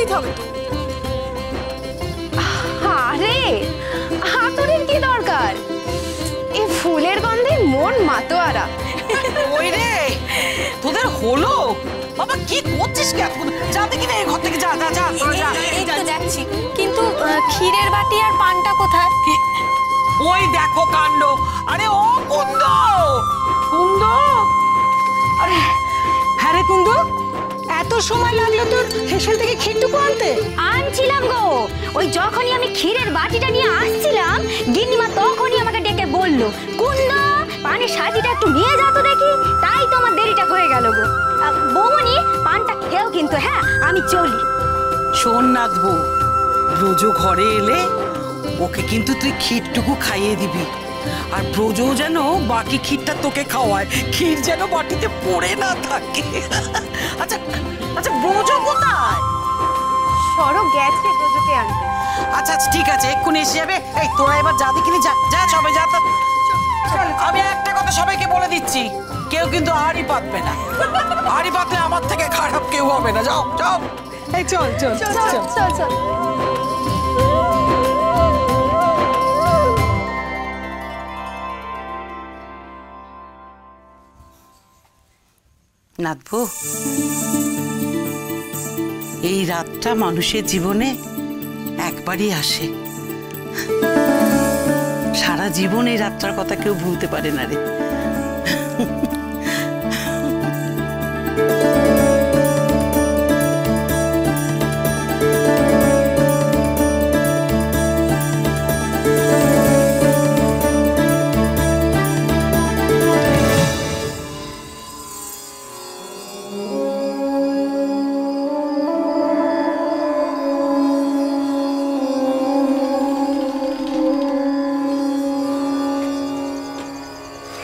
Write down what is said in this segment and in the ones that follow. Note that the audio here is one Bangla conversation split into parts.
উচিত হবে। আরে হাতুড়ির কি দরকার, এই ফুলের গন্ধে মন মাতোয়ারা। ওই রে তোদের হলো বাবা, কি করছিস কে? যা দেখি না এই ঘর থেকে, যা যা যা যা। এই তো যাচ্ছি, কিন্তু ক্ষীরের বাটি আর পানটা কোথায়? ওই দেখো কাণ্ড। আরে ও কুন্দ, কুন্দ, আরে হ্যাঁ রে কুন্দ, এত সময় লাগলো তোর হেসেল থেকে ক্ষীরটুকু আনতে? আনছিলাম গো, ওই যখনই আমি ক্ষীরের বাটিটা নিয়ে আসছিলাম গিন্নিমা তখনই আমাকে ডেকে বলল, কুন্দ পানের সাজিটা একটু নিয়ে যা তো দেখি। তাই তো আমার দেরিটা হয়ে গেল গো। বৌমনি পানটা খেও কিন্তু, হ্যাঁ আমি চলি। শোন নাথবু, ব্রজ ঘরে এলে ওকে কিন্তু তুই ক্ষীরটুকু খাইয়ে দিবি, আর ব্রজও যেন বাকি ক্ষীরটা তোকে খাওয়ায়, ক্ষীর যেন বাটিতে পড়ে না থাকে। আচ্ছা আচ্ছা, ব্রজ কোথায়? সড়ক গেছে ব্রজকে আনতে। আচ্ছা আচ্ছা ঠিক আছে, এক্ষুনি এসে যাবে। এই তোরা এবার যা দেখিনি, যা যা সবাই যা তো। আমি একটা কথা সবাইকে বলে দিচ্ছি, কেউ কিন্তু হাড়ি পাতবে না। হাড়ি পাতলে আমার থেকে খারাপ কেউ হবে না। যাও যাও, এই চল চল চল চল চল। নাথবু, এই রাতটা মানুষের জীবনে একবারই আসে, সারা জীবন এই রাতটার কথা কেউ ভুলতে পারে না রে।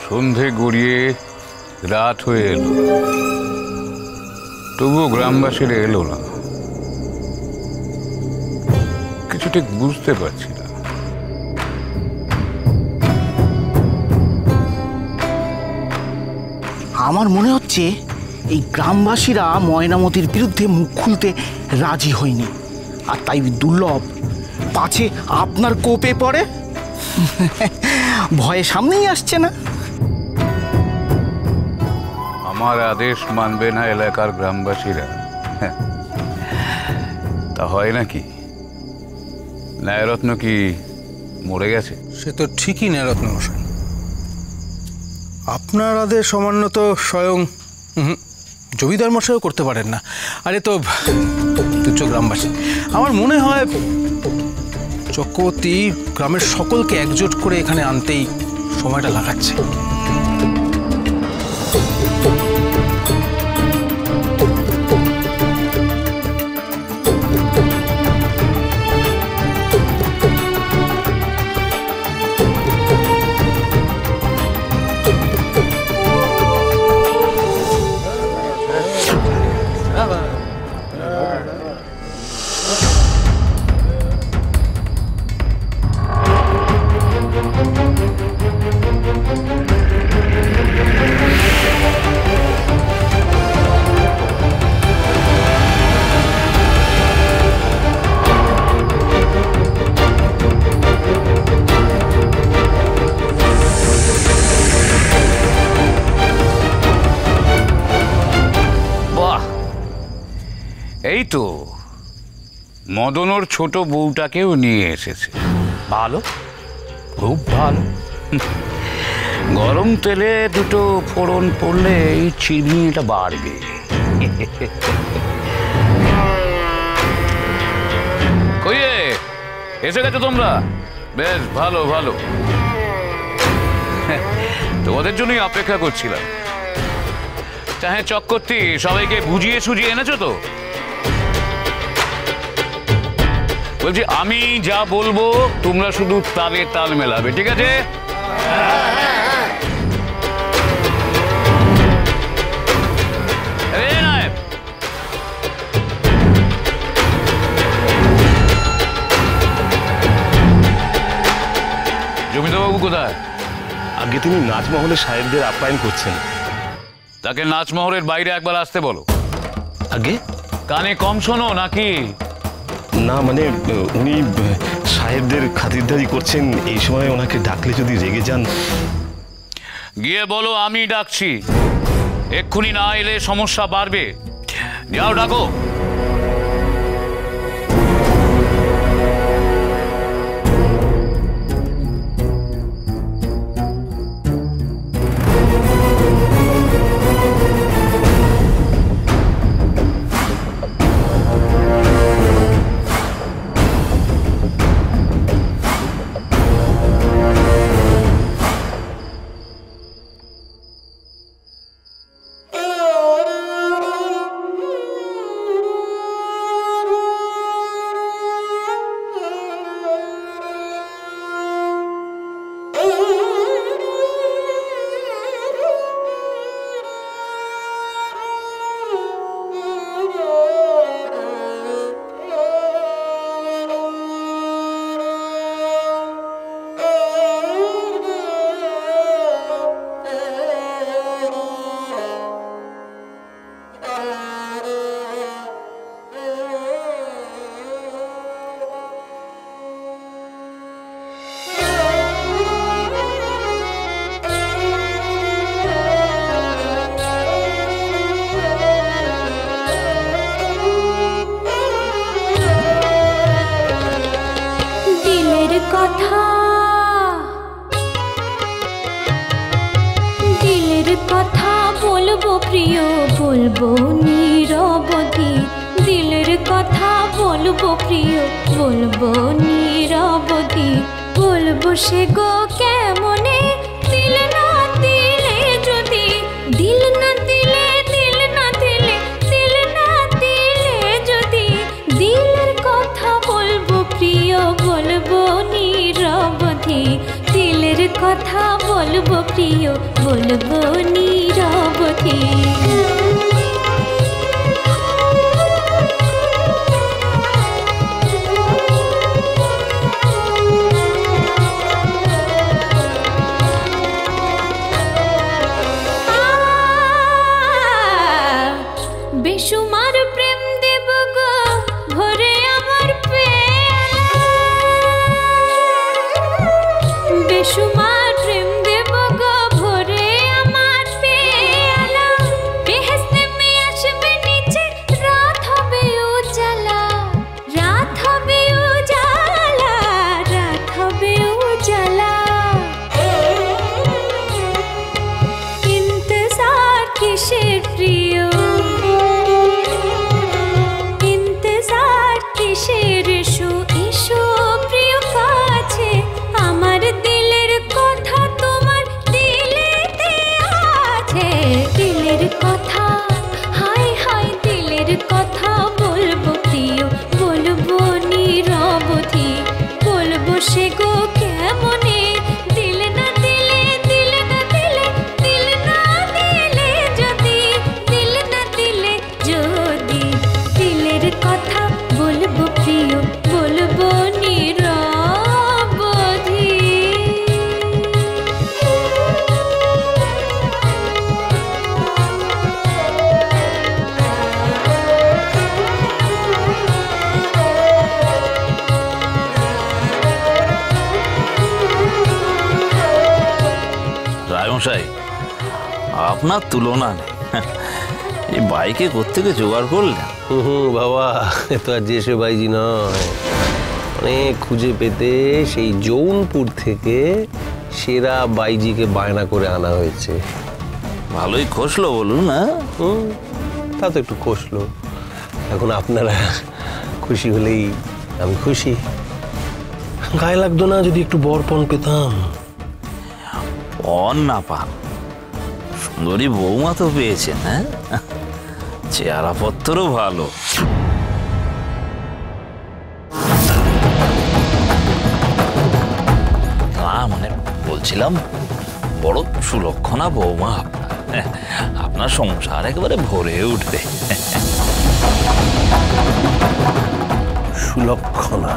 সন্ধে গড়িয়ে রাত হয়ে এলো, তবুও গ্রামবাসীরা এলো না। কিছু ঠিক বুঝতে পারছি না। আমার মনে হচ্ছে এই গ্রামবাসীরা ময়নামতির বিরুদ্ধে মুখ খুলতে রাজি হয়নি, আর তাই দুর্লভ পাছে আপনার কোপে পড়ে ভয়ে সামনেই আসছে না। আমার আদেশ মানবে না এলাকার গ্রামবাসীরা, তা হয় নাকি? ন্যায়রত্ন কি মরে গেছে? সে তো ঠিকই ন্যায়রত্ন মশাই, আপনার আদেশ অমান্য তো স্বয়ং জমিদার মশাইও করতে পারেন না। আরে তো তুচ্ছ গ্রামবাসী, আমার মনে হয় চক্রবর্তী গ্রামের সকলকে একজোট করে এখানে আনতেই সময়টা লাগাচ্ছে। এই তো মদনর ছোট বউটাকেও নিয়ে এসেছে। ভালো, খুব ভালো। গরম তেলে দুটো ফোড়ন পড়লে এই চিনিটা বাড়বে। কইয়ে এসে গেছো তোমরা? বেশ ভালো ভালো, তোমাদের জন্যই অপেক্ষা করছিলাম। চাহে চক্করটি সবাইকে বুঝিয়ে সুঝিয়ে এনেছো তো? বলছি আমি যা বলবো তোমরা শুধু তালে তাল মেলাবে, ঠিক আছে? জমিদারবাবু কোথায়? আগে তিনি নাচমহলে সাহেবদের আপ্যায়ন করছেন। তাকে নাচমহলের বাইরে একবার আসতে বলো। আগে কানে কম শোনো নাকি? না মানে উনি সাহেবদের খাতিরদারি করছেন, এই সময় ওনাকে ডাকলে যদি রেগে যান। গিয়ে বলো আমি ডাকছি, এক্ষুনি না এলে সমস্যা বাড়বে। যাও ডাকো। প্রিয় বলবো নীরবধি, দিলের কথা বলবো প্রিয় বলবো নীরবধি, বলবো সে গো কেমনে দিল না দিলে যদি, দিল না দিলে দিল না দিলে দিল না দিলে যদি, দিলের কথা বলবো প্রিয় বলবো নীরবধি, দিলের কথা বলবো প্রিয় বলবো নীরবধি। বেসুমার প্রেম দেব গো ভরে আমার পেয়ালা, বেসুমার প্রেম দেব গো ভরে আমার পেয়ালা, বেহেশতে মে আসবে নিচে রাত হবে উজালা, রাত হবে উজালা, রাত হবে উজালা। ইন্তজার কিসের প্রিয়, কথা হাই হাই দিলের কথা বলবো প্রিয় বলবো নীরবধি, বলবো সে গো কেমনে দিল না দিলে দিল না দিলে দিল না দিলে যদি, দিল না দিলে যদি, দিলের কথা বলবো প্রিয় বলবো নীরবধি। রায়মশাই, আপনার তুলনা নেই, এই বাইকে কোত্থেকে জোগাড় করলেন? বাবা, এ তো আর যে সে বাইজি নয়, অনেক খুঁজে পেতে সেই জৌনপুর থেকে সেরা বাইজিকে বায়না করে আনা হয়েছে। ভালোই খসলো বলুন না? তা তো একটু খসলো, এখন আপনারা খুশি হলেই আমি খুশি। গায়ে লাগতো না যদি একটু বরপণ পেতাম। পণ না পান, সুন্দরী বৌমা তো পেয়েছেন, হ্যাঁ? চেহারাপত্রও ভালো। না মানে বলছিলাম, বড় সুলক্ষণা বৌমা আপনার, আপনার সংসার একেবারে ভরে উঠবে। সুলক্ষণা?